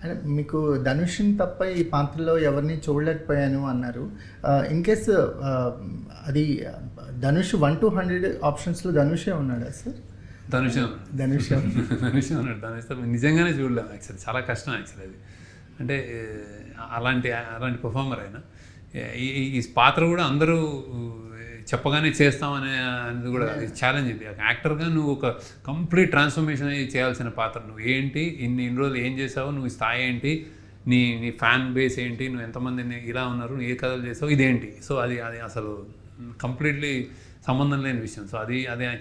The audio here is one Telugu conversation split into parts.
అంటే మీకు ధనుష్ని తప్ప ఈ పాత్రలో ఎవరిని చూడలేకపోయాను అన్నారు. ఇన్ కేస్ అది ధనుష్ 1 to 100 ఆప్షన్స్లో ధనుషే ఉన్నాడా సార్? ధనుష్ ధనుష్ ఉన్నాడు. ధనుష్ నిజంగానే చూడలేము యాక్చువల్లీ, చాలా కష్టం యాక్చువల్లీ అది. అంటే అలాంటి పర్ఫార్మర్ అయినా ఈ పాత్ర కూడా అందరూ చెప్పగానే చేస్తామనే అనేది కూడా అది ఛాలెంజ్. ఇది యాక్టర్గా నువ్వు ఒక కంప్లీట్ ట్రాన్స్ఫర్మేషన్ అయ్యి చేయాల్సిన పాత్ర. నువ్వు ఏంటి, ఇన్ని రోజులు ఏం చేసావు, నువ్వు స్థాయి ఏంటి, నీ ఫ్యాన్ బేస్ ఏంటి, నువ్వు ఎంతమందిని ఇలా ఉన్నారు, ఏ కథలు చేసావు, ఇదేంటి. సో అది అసలు కంప్లీట్లీ సంబంధం లేని విషయం. సో అది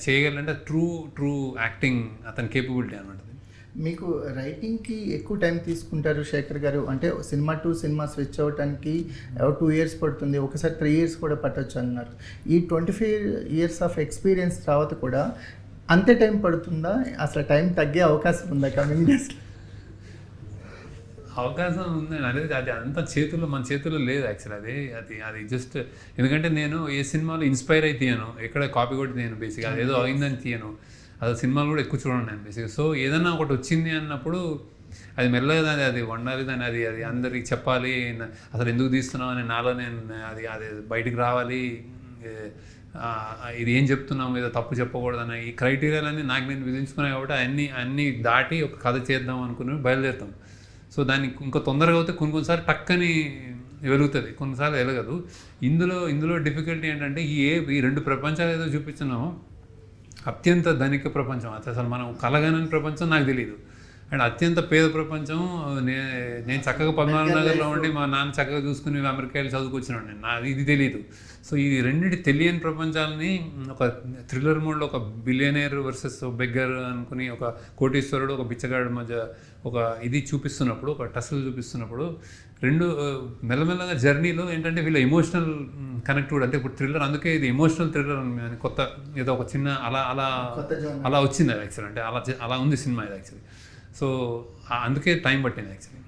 చేయగలంటే ట్రూ యాక్టింగ్ అతని కేపబిలిటీ అనమాట. మీకు రైటింగ్కి ఎక్కువ టైం తీసుకుంటారు శేఖర్ గారు, అంటే సినిమా టు సినిమా స్విచ్ అవ్వడానికి 2 years పడుతుంది, ఒకసారి 3 years కూడా పట్టొచ్చు అన్నారు. ఈ 25 years ఆఫ్ ఎక్స్పీరియన్స్ తర్వాత కూడా అంతే టైం పడుతుందా? అసలు టైం తగ్గే అవకాశం ఉందా కమింగ్ డేస్లో? అవకాశం ఉంది అనేది అది అంత మన చేతుల్లో లేదు యాక్చువల్లీ. అది జస్ట్ ఎందుకంటే నేను ఏ సినిమాలో ఇన్స్పైర్ అయి తీయను, ఎక్కడ కాపీ కొట్టి తీయను బేసిక్గా. అది ఏదో అయిందని తీయను. అది సినిమాలు కూడా ఎక్కువ చూడండి నేను బేసిక్గా. సో ఏదన్నా ఒకటి వచ్చింది అన్నప్పుడు అది మెల్లగా అది వండాలి, దాన్ని అది అందరికి చెప్పాలి, అసలు ఎందుకు తీస్తున్నావు అని నాలో నేను అది బయటికి రావాలి, ఇది ఏం చెప్తున్నాం ఏదో తప్పు చెప్పకూడదని ఈ క్రైటీరియాలన్నీ నాకు నేను విధించుకున్నాయి. కాబట్టి అన్నీ దాటి ఒక కథ చేద్దాం అనుకుని బయలుదేరుతాం. సో దానికి ఇంకా తొందరగా అవుతే కొన్నిసార్లు టక్కని వెలుగుతుంది, కొన్నిసార్లు వెలగదు. ఇందులో డిఫికల్టీ ఏంటంటే ఈ 2 ప్రపంచాలు ఏదో చూపించినామో, అత్యంత ధనిక ప్రపంచం, అసలు మనం కలగనని ప్రపంచం నాకు తెలియదు, అండ్ అత్యంత పేద ప్రపంచం. నేను చక్కగా 14 నగర్లో ఉండి మా నాన్న చక్కగా చూసుకుని అమెరికా వెళ్ళి చదువుకొచ్చినాడు నేను, ఇది తెలియదు. సో ఈ రెండింటి తెలియని ప్రపంచాలని ఒక థ్రిల్లర్ మోడ్లో ఒక బిలియనేర్ వర్సెస్ బెగ్గర్ అనుకుని, ఒక కోటీశ్వరుడు ఒక బిచ్చగాడు మధ్య ఒక ఇది చూపిస్తున్నప్పుడు, ఒక టస్సులు చూపిస్తున్నప్పుడు, రెండు మెల్లమెల్లగా జర్నీలో ఏంటంటే వీళ్ళ ఎమోషనల్ కనెక్ట్ కూడా. అంటే ఇప్పుడు థ్రిల్లర్, అందుకే ఇది ఎమోషనల్ థ్రిల్లర్ అని కొత్త ఏదో ఒక చిన్న అలా వచ్చింది అది యాక్చువల్. అంటే అలా ఉంది సినిమా ఇది యాక్చువల్లీ. సో అందుకే టైం పట్టింది యాక్చువల్లీ.